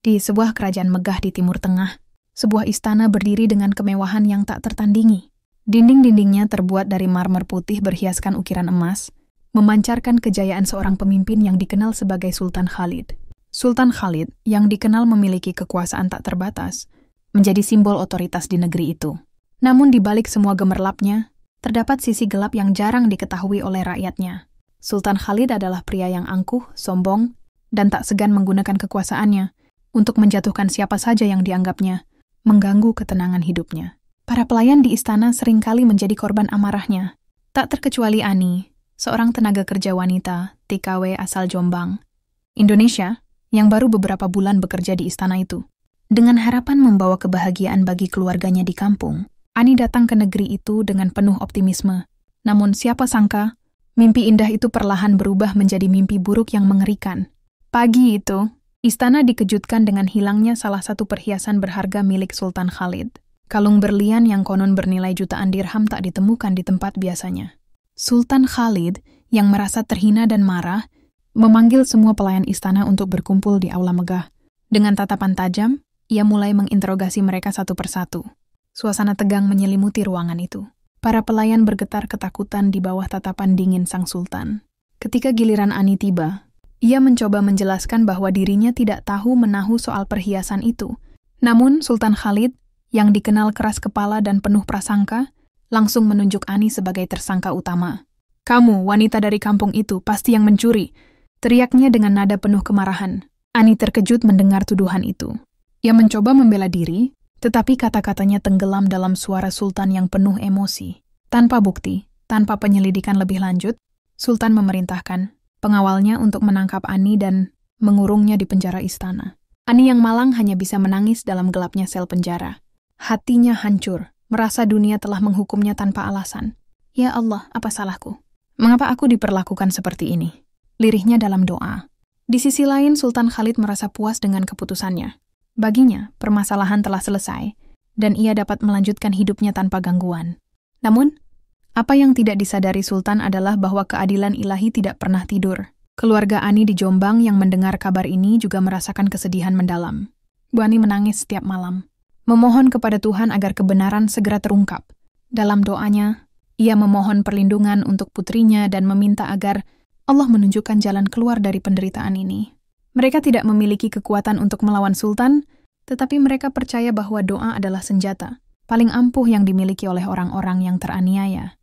Di sebuah kerajaan megah di Timur Tengah, sebuah istana berdiri dengan kemewahan yang tak tertandingi. Dinding-dindingnya terbuat dari marmer putih berhiaskan ukiran emas, memancarkan kejayaan seorang pemimpin yang dikenal sebagai Sultan Khalid. Sultan Khalid, yang dikenal memiliki kekuasaan tak terbatas, menjadi simbol otoritas di negeri itu. Namun di balik semua gemerlapnya, terdapat sisi gelap yang jarang diketahui oleh rakyatnya. Sultan Khalid adalah pria yang angkuh, sombong, dan tak segan menggunakan kekuasaannya untuk menjatuhkan siapa saja yang dianggapnya mengganggu ketenangan hidupnya. Para pelayan di istana seringkali menjadi korban amarahnya. Tak terkecuali Ani, seorang tenaga kerja wanita TKW asal Jombang, Indonesia, yang baru beberapa bulan bekerja di istana itu. Dengan harapan membawa kebahagiaan bagi keluarganya di kampung, Ani datang ke negeri itu dengan penuh optimisme. Namun siapa sangka, mimpi indah itu perlahan berubah menjadi mimpi buruk yang mengerikan. Pagi itu, istana dikejutkan dengan hilangnya salah satu perhiasan berharga milik Sultan Khalid. Kalung berlian yang konon bernilai jutaan dirham tak ditemukan di tempat biasanya. Sultan Khalid, yang merasa terhina dan marah, memanggil semua pelayan istana untuk berkumpul di aula megah. Dengan tatapan tajam, ia mulai menginterogasi mereka satu persatu. Suasana tegang menyelimuti ruangan itu. Para pelayan bergetar ketakutan di bawah tatapan dingin sang sultan. Ketika giliran Ani tiba, ia mencoba menjelaskan bahwa dirinya tidak tahu menahu soal perhiasan itu. Namun Sultan Khalid, yang dikenal keras kepala dan penuh prasangka, langsung menunjuk Ani sebagai tersangka utama. "Kamu, wanita dari kampung itu, pasti yang mencuri," teriaknya dengan nada penuh kemarahan. Ani terkejut mendengar tuduhan itu. Ia mencoba membela diri, tetapi kata-katanya tenggelam dalam suara sultan yang penuh emosi. Tanpa bukti, tanpa penyelidikan lebih lanjut, Sultan memerintahkan pengawalnya untuk menangkap Ani dan mengurungnya di penjara istana. Ani yang malang hanya bisa menangis dalam gelapnya sel penjara. Hatinya hancur, merasa dunia telah menghukumnya tanpa alasan. "Ya Allah, apa salahku? Mengapa aku diperlakukan seperti ini?" Lirihnya dalam doa. Di sisi lain, Sultan Khalid merasa puas dengan keputusannya. Baginya, permasalahan telah selesai, dan ia dapat melanjutkan hidupnya tanpa gangguan. Namun, apa yang tidak disadari Sultan adalah bahwa keadilan ilahi tidak pernah tidur. Keluarga Ani di Jombang yang mendengar kabar ini juga merasakan kesedihan mendalam. Bu Ani menangis setiap malam, memohon kepada Tuhan agar kebenaran segera terungkap. Dalam doanya, ia memohon perlindungan untuk putrinya dan meminta agar Allah menunjukkan jalan keluar dari penderitaan ini. Mereka tidak memiliki kekuatan untuk melawan Sultan, tetapi mereka percaya bahwa doa adalah senjata paling ampuh yang dimiliki oleh orang-orang yang teraniaya.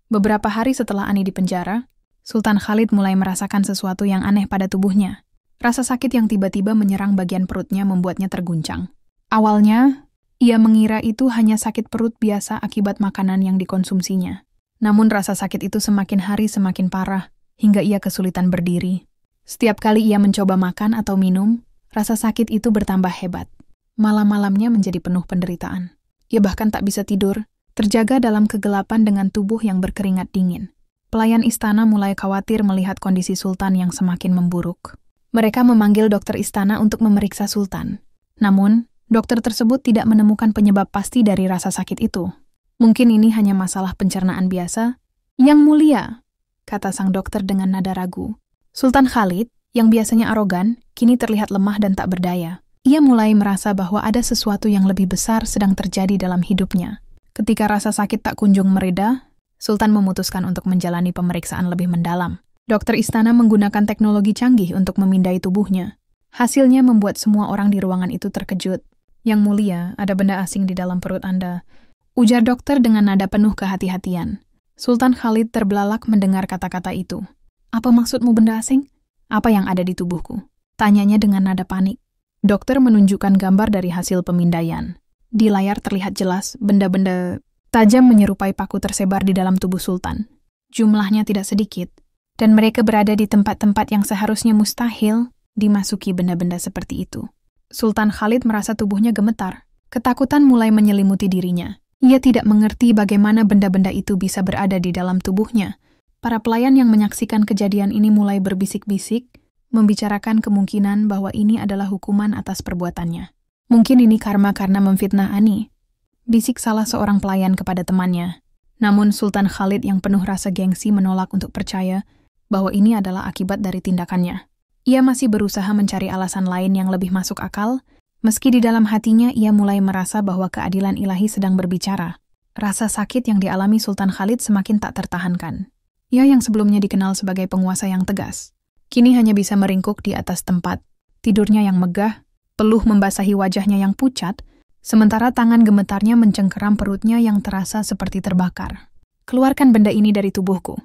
Beberapa hari setelah Ani dipenjara, Sultan Khalid mulai merasakan sesuatu yang aneh pada tubuhnya. Rasa sakit yang tiba-tiba menyerang bagian perutnya membuatnya terguncang. Awalnya, ia mengira itu hanya sakit perut biasa akibat makanan yang dikonsumsinya. Namun rasa sakit itu semakin hari semakin parah, hingga ia kesulitan berdiri. Setiap kali ia mencoba makan atau minum, rasa sakit itu bertambah hebat. Malam-malamnya menjadi penuh penderitaan. Ia bahkan tak bisa tidur, terjaga dalam kegelapan dengan tubuh yang berkeringat dingin. Pelayan istana mulai khawatir melihat kondisi Sultan yang semakin memburuk. Mereka memanggil dokter istana untuk memeriksa Sultan. Namun, dokter tersebut tidak menemukan penyebab pasti dari rasa sakit itu. "Mungkin ini hanya masalah pencernaan biasa." "Yang mulia," kata sang dokter dengan nada ragu. Sultan Khalid, yang biasanya arogan, kini terlihat lemah dan tak berdaya. Ia mulai merasa bahwa ada sesuatu yang lebih besar sedang terjadi dalam hidupnya. Ketika rasa sakit tak kunjung mereda, Sultan memutuskan untuk menjalani pemeriksaan lebih mendalam. Dokter istana menggunakan teknologi canggih untuk memindai tubuhnya. Hasilnya membuat semua orang di ruangan itu terkejut. "Yang mulia, ada benda asing di dalam perut Anda," ujar dokter dengan nada penuh kehati-hatian. Sultan Khalid terbelalak mendengar kata-kata itu. "Apa maksudmu benda asing? Apa yang ada di tubuhku?" tanyanya dengan nada panik. Dokter menunjukkan gambar dari hasil pemindaian. Di layar terlihat jelas benda-benda tajam menyerupai paku tersebar di dalam tubuh Sultan. Jumlahnya tidak sedikit, dan mereka berada di tempat-tempat yang seharusnya mustahil dimasuki benda-benda seperti itu. Sultan Khalid merasa tubuhnya gemetar. Ketakutan mulai menyelimuti dirinya. Ia tidak mengerti bagaimana benda-benda itu bisa berada di dalam tubuhnya. Para pelayan yang menyaksikan kejadian ini mulai berbisik-bisik, membicarakan kemungkinan bahwa ini adalah hukuman atas perbuatannya. "Mungkin ini karma karena memfitnah Ani," bisik salah seorang pelayan kepada temannya. Namun Sultan Khalid yang penuh rasa gengsi menolak untuk percaya bahwa ini adalah akibat dari tindakannya. Ia masih berusaha mencari alasan lain yang lebih masuk akal, meski di dalam hatinya ia mulai merasa bahwa keadilan ilahi sedang berbicara. Rasa sakit yang dialami Sultan Khalid semakin tak tertahankan. Ia yang sebelumnya dikenal sebagai penguasa yang tegas, kini hanya bisa meringkuk di atas tempat. Tidurnya yang megah, peluh membasahi wajahnya yang pucat, sementara tangan gemetarnya mencengkeram perutnya yang terasa seperti terbakar. "Keluarkan benda ini dari tubuhku."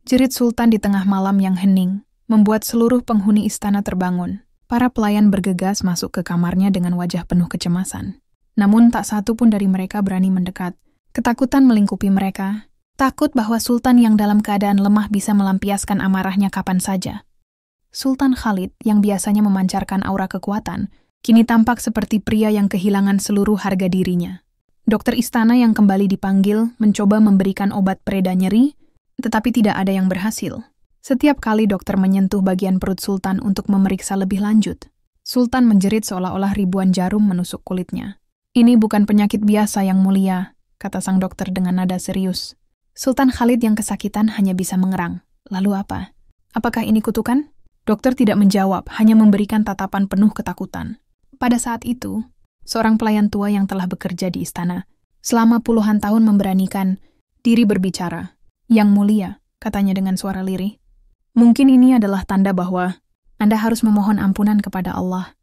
Jerit Sultan di tengah malam yang hening membuat seluruh penghuni istana terbangun. Para pelayan bergegas masuk ke kamarnya dengan wajah penuh kecemasan. Namun tak satu pun dari mereka berani mendekat. Ketakutan melingkupi mereka, takut bahwa Sultan yang dalam keadaan lemah bisa melampiaskan amarahnya kapan saja. Sultan Khalid yang biasanya memancarkan aura kekuatan, kini tampak seperti pria yang kehilangan seluruh harga dirinya. Dokter istana yang kembali dipanggil mencoba memberikan obat pereda nyeri, tetapi tidak ada yang berhasil. Setiap kali dokter menyentuh bagian perut Sultan untuk memeriksa lebih lanjut, Sultan menjerit seolah-olah ribuan jarum menusuk kulitnya. "Ini bukan penyakit biasa, Yang Mulia," kata sang dokter dengan nada serius. Sultan Khalid yang kesakitan hanya bisa mengerang. Lalu apa? Apakah ini kutukan? Dokter tidak menjawab, hanya memberikan tatapan penuh ketakutan. Pada saat itu, seorang pelayan tua yang telah bekerja di istana selama puluhan tahun memberanikan diri berbicara. "Yang Mulia," katanya dengan suara lirih, "mungkin ini adalah tanda bahwa Anda harus memohon ampunan kepada Allah.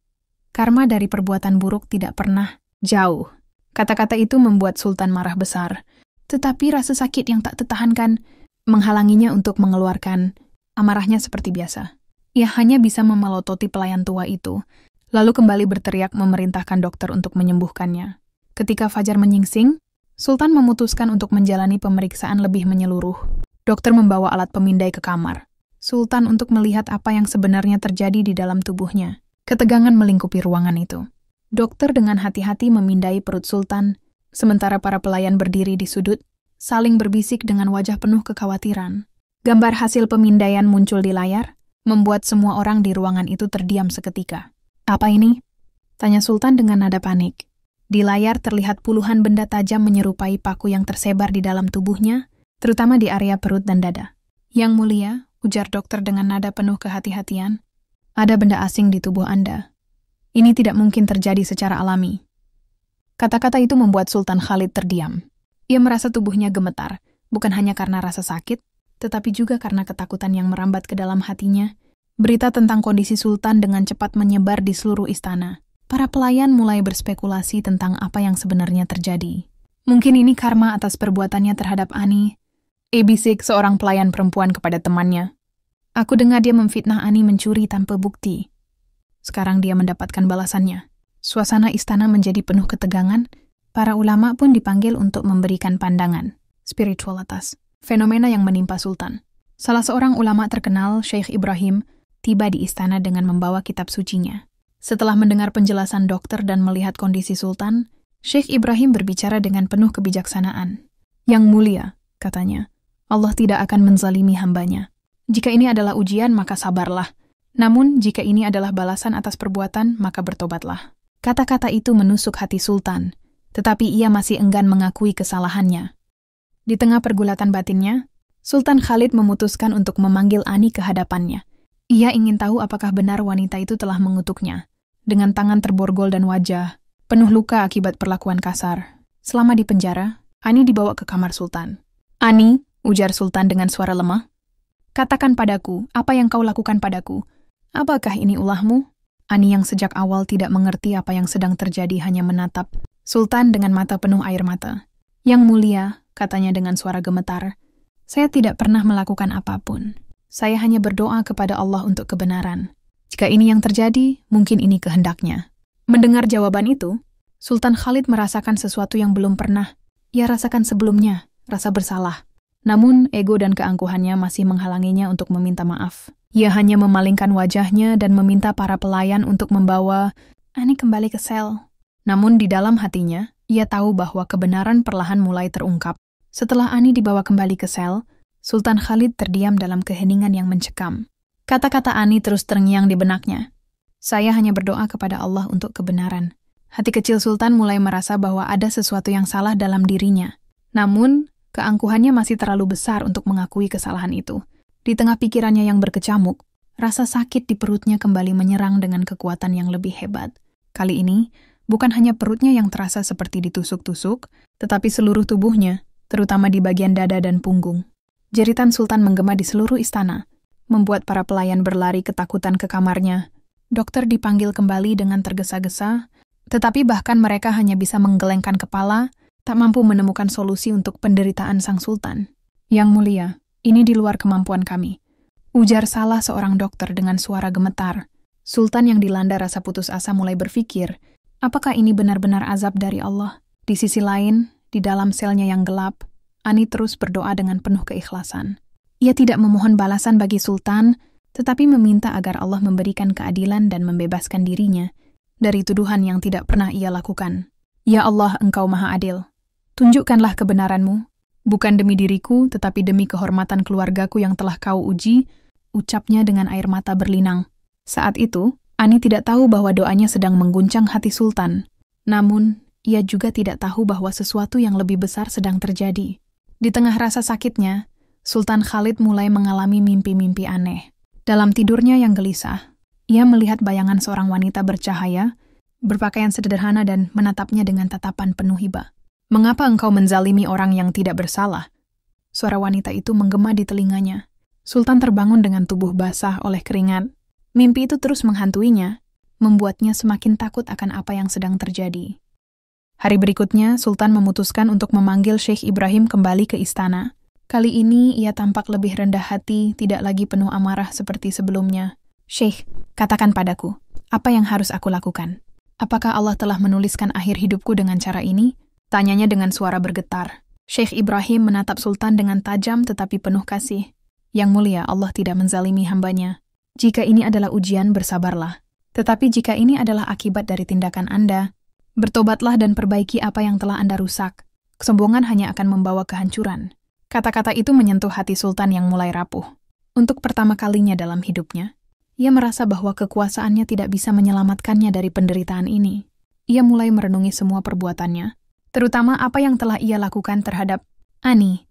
Karma dari perbuatan buruk tidak pernah jauh." Kata-kata itu membuat Sultan marah besar, tetapi rasa sakit yang tak tertahankan menghalanginya untuk mengeluarkan amarahnya seperti biasa. Ia hanya bisa memelototi pelayan tua itu, lalu kembali berteriak memerintahkan dokter untuk menyembuhkannya. Ketika fajar menyingsing, Sultan memutuskan untuk menjalani pemeriksaan lebih menyeluruh. Dokter membawa alat pemindai ke kamar Sultan untuk melihat apa yang sebenarnya terjadi di dalam tubuhnya. Ketegangan melingkupi ruangan itu. Dokter dengan hati-hati memindai perut Sultan, sementara para pelayan berdiri di sudut, saling berbisik dengan wajah penuh kekhawatiran. Gambar hasil pemindaian muncul di layar, membuat semua orang di ruangan itu terdiam seketika. "Apa ini?" tanya Sultan dengan nada panik. Di layar terlihat puluhan benda tajam menyerupai paku yang tersebar di dalam tubuhnya, terutama di area perut dan dada. "Yang Mulia," ujar dokter dengan nada penuh kehati-hatian, "ada benda asing di tubuh Anda. Ini tidak mungkin terjadi secara alami." Kata-kata itu membuat Sultan Khalid terdiam. Ia merasa tubuhnya gemetar, bukan hanya karena rasa sakit, tetapi juga karena ketakutan yang merambat ke dalam hatinya. Berita tentang kondisi Sultan dengan cepat menyebar di seluruh istana. Para pelayan mulai berspekulasi tentang apa yang sebenarnya terjadi. Mungkin ini karma atas perbuatannya terhadap Ani. Bisik seorang pelayan perempuan kepada temannya. "Aku dengar dia memfitnah Ani mencuri tanpa bukti." Sekarang dia mendapatkan balasannya. Suasana istana menjadi penuh ketegangan. Para ulama pun dipanggil untuk memberikan pandangan spiritual atas fenomena yang menimpa Sultan. Salah seorang ulama terkenal, Syekh Ibrahim, tiba di istana dengan membawa kitab sucinya. Setelah mendengar penjelasan dokter dan melihat kondisi Sultan, Syekh Ibrahim berbicara dengan penuh kebijaksanaan. "Yang Mulia," katanya, "Allah tidak akan menzalimi hambanya. Jika ini adalah ujian, maka sabarlah. Namun, jika ini adalah balasan atas perbuatan, maka bertobatlah." Kata-kata itu menusuk hati Sultan, tetapi ia masih enggan mengakui kesalahannya. Di tengah pergulatan batinnya, Sultan Khalid memutuskan untuk memanggil Ani ke hadapannya. Ia ingin tahu apakah benar wanita itu telah mengutuknya. Dengan tangan terborgol dan wajah penuh luka akibat perlakuan kasar. Selama di penjara, Ani dibawa ke kamar Sultan. "Ani," ujar Sultan dengan suara lemah, "katakan padaku, apa yang kau lakukan padaku? Apakah ini ulahmu?" Ani yang sejak awal tidak mengerti apa yang sedang terjadi hanya menatap Sultan dengan mata penuh air mata. "Yang Mulia," katanya dengan suara gemetar, "saya tidak pernah melakukan apapun. Saya hanya berdoa kepada Allah untuk kebenaran. Jika ini yang terjadi, mungkin ini kehendaknya." Mendengar jawaban itu, Sultan Khalid merasakan sesuatu yang belum pernah ia rasakan sebelumnya, rasa bersalah. Namun, ego dan keangkuhannya masih menghalanginya untuk meminta maaf. Ia hanya memalingkan wajahnya dan meminta para pelayan untuk membawa Ani kembali ke sel. Namun di dalam hatinya, ia tahu bahwa kebenaran perlahan mulai terungkap. Setelah Ani dibawa kembali ke sel, Sultan Khalid terdiam dalam keheningan yang mencekam. Kata-kata Ani terus terngiang di benaknya. "Saya hanya berdoa kepada Allah untuk kebenaran." Hati kecil Sultan mulai merasa bahwa ada sesuatu yang salah dalam dirinya. Namun, keangkuhannya masih terlalu besar untuk mengakui kesalahan itu. Di tengah pikirannya yang berkecamuk, rasa sakit di perutnya kembali menyerang dengan kekuatan yang lebih hebat. Kali ini, bukan hanya perutnya yang terasa seperti ditusuk-tusuk, tetapi seluruh tubuhnya, terutama di bagian dada dan punggung. Jeritan Sultan menggema di seluruh istana, membuat para pelayan berlari ketakutan ke kamarnya. Dokter dipanggil kembali dengan tergesa-gesa, tetapi bahkan mereka hanya bisa menggelengkan kepala, tak mampu menemukan solusi untuk penderitaan sang sultan. Yang mulia, ini di luar kemampuan kami, ujar salah seorang dokter dengan suara gemetar. Sultan yang dilanda rasa putus asa mulai berpikir, apakah ini benar-benar azab dari Allah? Di sisi lain, di dalam selnya yang gelap, Ani terus berdoa dengan penuh keikhlasan. Ia tidak memohon balasan bagi Sultan, tetapi meminta agar Allah memberikan keadilan dan membebaskan dirinya dari tuduhan yang tidak pernah ia lakukan. Ya Allah, Engkau Maha Adil. Tunjukkanlah kebenaran-Mu, bukan demi diriku, tetapi demi kehormatan keluargaku yang telah Kau uji, ucapnya dengan air mata berlinang. Saat itu, Ani tidak tahu bahwa doanya sedang mengguncang hati Sultan. Namun, ia juga tidak tahu bahwa sesuatu yang lebih besar sedang terjadi. Di tengah rasa sakitnya, Sultan Khalid mulai mengalami mimpi-mimpi aneh. Dalam tidurnya yang gelisah, ia melihat bayangan seorang wanita bercahaya, berpakaian sederhana dan menatapnya dengan tatapan penuh hibah. Mengapa engkau menzalimi orang yang tidak bersalah? Suara wanita itu menggema di telinganya. Sultan terbangun dengan tubuh basah oleh keringat. Mimpi itu terus menghantuinya, membuatnya semakin takut akan apa yang sedang terjadi. Hari berikutnya, Sultan memutuskan untuk memanggil Syekh Ibrahim kembali ke istana. Kali ini, ia tampak lebih rendah hati, tidak lagi penuh amarah seperti sebelumnya. Syekh, katakan padaku, apa yang harus aku lakukan? Apakah Allah telah menuliskan akhir hidupku dengan cara ini? Tanyanya dengan suara bergetar. Syekh Ibrahim menatap Sultan dengan tajam tetapi penuh kasih. Yang mulia, Allah tidak menzalimi hambanya. Jika ini adalah ujian, bersabarlah. Tetapi jika ini adalah akibat dari tindakan Anda, bertobatlah dan perbaiki apa yang telah Anda rusak. Kesombongan hanya akan membawa kehancuran. Kata-kata itu menyentuh hati Sultan yang mulai rapuh. Untuk pertama kalinya dalam hidupnya, ia merasa bahwa kekuasaannya tidak bisa menyelamatkannya dari penderitaan ini. Ia mulai merenungi semua perbuatannya, terutama apa yang telah ia lakukan terhadap Ani.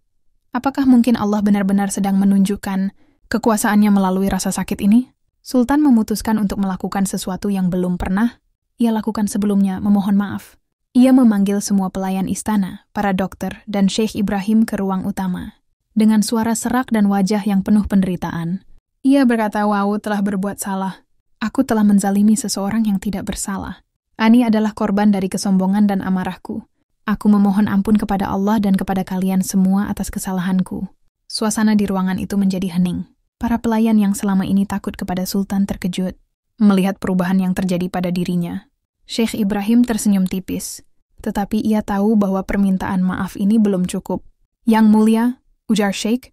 Apakah mungkin Allah benar-benar sedang menunjukkan kekuasaannya melalui rasa sakit ini? Sultan memutuskan untuk melakukan sesuatu yang belum pernah ia lakukan sebelumnya, memohon maaf. Ia memanggil semua pelayan istana, para dokter, dan Syekh Ibrahim ke ruang utama. Dengan suara serak dan wajah yang penuh penderitaan, ia berkata, "Wow, telah berbuat salah. Aku telah menzalimi seseorang yang tidak bersalah. Ani adalah korban dari kesombongan dan amarahku. Aku memohon ampun kepada Allah dan kepada kalian semua atas kesalahanku." Suasana di ruangan itu menjadi hening. Para pelayan yang selama ini takut kepada Sultan terkejut melihat perubahan yang terjadi pada dirinya. Syekh Ibrahim tersenyum tipis, tetapi ia tahu bahwa permintaan maaf ini belum cukup. "Yang mulia," ujar Syekh,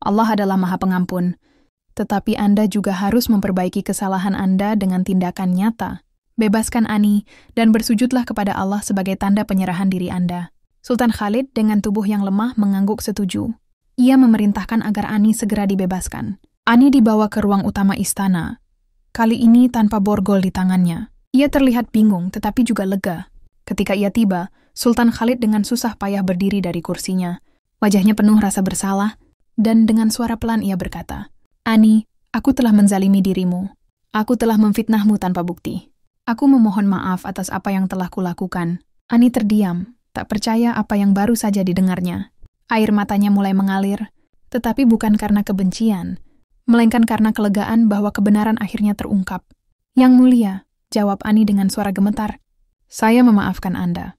"Allah adalah Maha Pengampun, tetapi Anda juga harus memperbaiki kesalahan Anda dengan tindakan nyata. Bebaskan Ani dan bersujudlah kepada Allah sebagai tanda penyerahan diri Anda." Sultan Khalid dengan tubuh yang lemah mengangguk setuju. Ia memerintahkan agar Ani segera dibebaskan. Ani dibawa ke ruang utama istana, kali ini tanpa borgol di tangannya. Ia terlihat bingung tetapi juga lega. Ketika ia tiba, Sultan Khalid dengan susah payah berdiri dari kursinya. Wajahnya penuh rasa bersalah, dan dengan suara pelan ia berkata, "Ani, aku telah menzalimi dirimu. Aku telah memfitnahmu tanpa bukti. Aku memohon maaf atas apa yang telah kulakukan." Ani terdiam, tak percaya apa yang baru saja didengarnya. Air matanya mulai mengalir, tetapi bukan karena kebencian, melainkan karena kelegaan bahwa kebenaran akhirnya terungkap. "Yang mulia," jawab Ani dengan suara gemetar, "saya memaafkan Anda.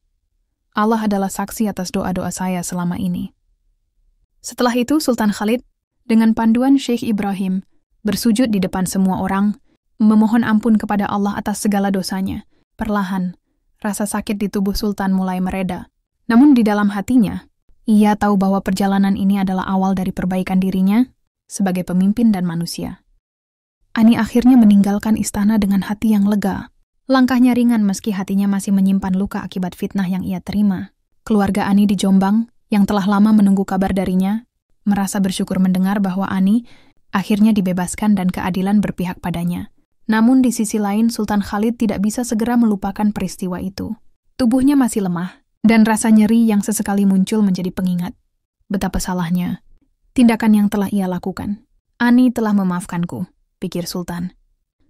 Allah adalah saksi atas doa-doa saya selama ini." Setelah itu, Sultan Khalid, dengan panduan Syekh Ibrahim, bersujud di depan semua orang, memohon ampun kepada Allah atas segala dosanya. Perlahan, rasa sakit di tubuh Sultan mulai mereda. Namun di dalam hatinya, ia tahu bahwa perjalanan ini adalah awal dari perbaikan dirinya sebagai pemimpin dan manusia. Ani akhirnya meninggalkan istana dengan hati yang lega. Langkahnya ringan meski hatinya masih menyimpan luka akibat fitnah yang ia terima. Keluarga Ani di Jombang, yang telah lama menunggu kabar darinya, merasa bersyukur mendengar bahwa Ani akhirnya dibebaskan dan keadilan berpihak padanya. Namun di sisi lain, Sultan Khalid tidak bisa segera melupakan peristiwa itu. Tubuhnya masih lemah, dan rasa nyeri yang sesekali muncul menjadi pengingat. Betapa salahnya tindakan yang telah ia lakukan. "Ani telah memaafkanku, pikir Sultan.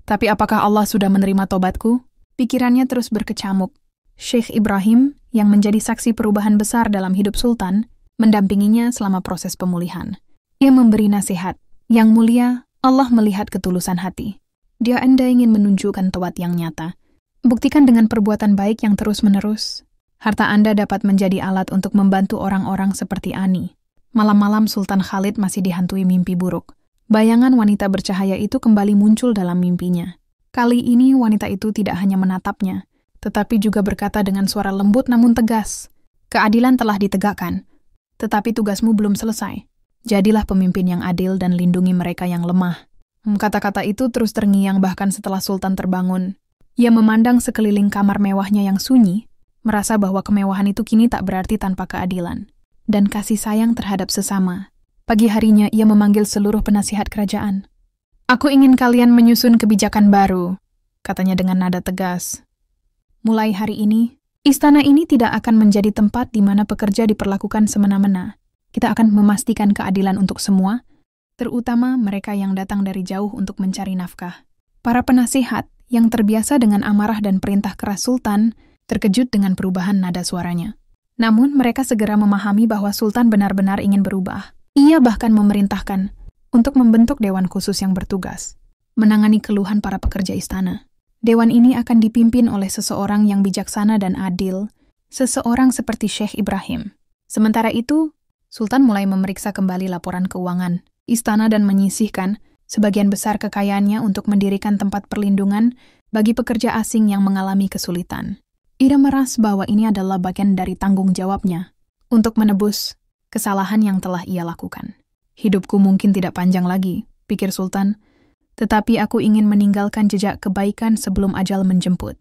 Tapi apakah Allah sudah menerima tobatku? Pikirannya terus berkecamuk. Syekh Ibrahim, yang menjadi saksi perubahan besar dalam hidup Sultan, mendampinginya selama proses pemulihan. Ia memberi nasihat, "Yang mulia, Allah melihat ketulusan hati. Dia Anda ingin menunjukkan tobat yang nyata. Buktikan dengan perbuatan baik yang terus-menerus. Harta Anda dapat menjadi alat untuk membantu orang-orang seperti Ani." Malam-malam Sultan Khalid masih dihantui mimpi buruk. Bayangan wanita bercahaya itu kembali muncul dalam mimpinya. Kali ini wanita itu tidak hanya menatapnya, tetapi juga berkata dengan suara lembut namun tegas, "Keadilan telah ditegakkan, tetapi tugasmu belum selesai. Jadilah pemimpin yang adil dan lindungi mereka yang lemah." Kata-kata itu terus terngiang bahkan setelah Sultan terbangun. Ia memandang sekeliling kamar mewahnya yang sunyi, merasa bahwa kemewahan itu kini tak berarti tanpa keadilan dan kasih sayang terhadap sesama. Pagi harinya ia memanggil seluruh penasihat kerajaan. "Aku ingin kalian menyusun kebijakan baru," katanya dengan nada tegas. "Mulai hari ini, istana ini tidak akan menjadi tempat di mana pekerja diperlakukan semena-mena. Kita akan memastikan keadilan untuk semua, terutama mereka yang datang dari jauh untuk mencari nafkah." Para penasihat yang terbiasa dengan amarah dan perintah keras Sultan terkejut dengan perubahan nada suaranya. Namun mereka segera memahami bahwa Sultan benar-benar ingin berubah. Ia bahkan memerintahkan untuk membentuk dewan khusus yang bertugas menangani keluhan para pekerja istana. Dewan ini akan dipimpin oleh seseorang yang bijaksana dan adil, seseorang seperti Syekh Ibrahim. Sementara itu, Sultan mulai memeriksa kembali laporan keuangan istana dan menyisihkan sebagian besar kekayaannya untuk mendirikan tempat perlindungan bagi pekerja asing yang mengalami kesulitan. Ia merasa bahwa ini adalah bagian dari tanggung jawabnya untuk menebus kesalahan yang telah ia lakukan. "Hidupku mungkin tidak panjang lagi," pikir Sultan, "tetapi aku ingin meninggalkan jejak kebaikan sebelum ajal menjemput."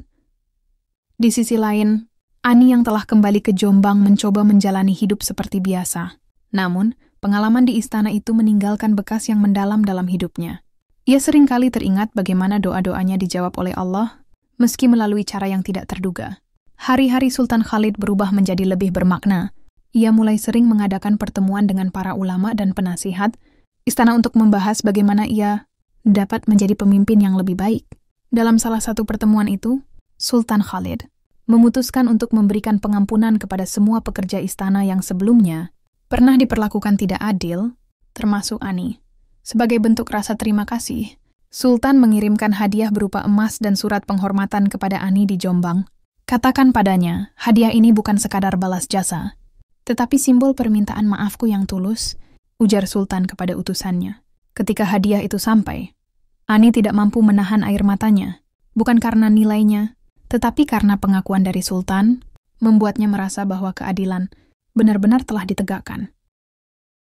Di sisi lain, Ani yang telah kembali ke Jombang mencoba menjalani hidup seperti biasa. Namun, pengalaman di istana itu meninggalkan bekas yang mendalam dalam hidupnya. Ia seringkali teringat bagaimana doa-doanya dijawab oleh Allah, meski melalui cara yang tidak terduga. Hari-hari Sultan Khalid berubah menjadi lebih bermakna. Ia mulai sering mengadakan pertemuan dengan para ulama dan penasihat istana untuk membahas bagaimana ia dapat menjadi pemimpin yang lebih baik. Dalam salah satu pertemuan itu, Sultan Khalid memutuskan untuk memberikan pengampunan kepada semua pekerja istana yang sebelumnya pernah diperlakukan tidak adil, termasuk Ani. Sebagai bentuk rasa terima kasih, Sultan mengirimkan hadiah berupa emas dan surat penghormatan kepada Ani di Jombang. "Katakan padanya, hadiah ini bukan sekadar balas jasa, tetapi simbol permintaan maafku yang tulus," ujar Sultan kepada utusannya. Ketika hadiah itu sampai, Ani tidak mampu menahan air matanya, bukan karena nilainya, tetapi karena pengakuan dari Sultan, membuatnya merasa bahwa keadilan benar-benar telah ditegakkan.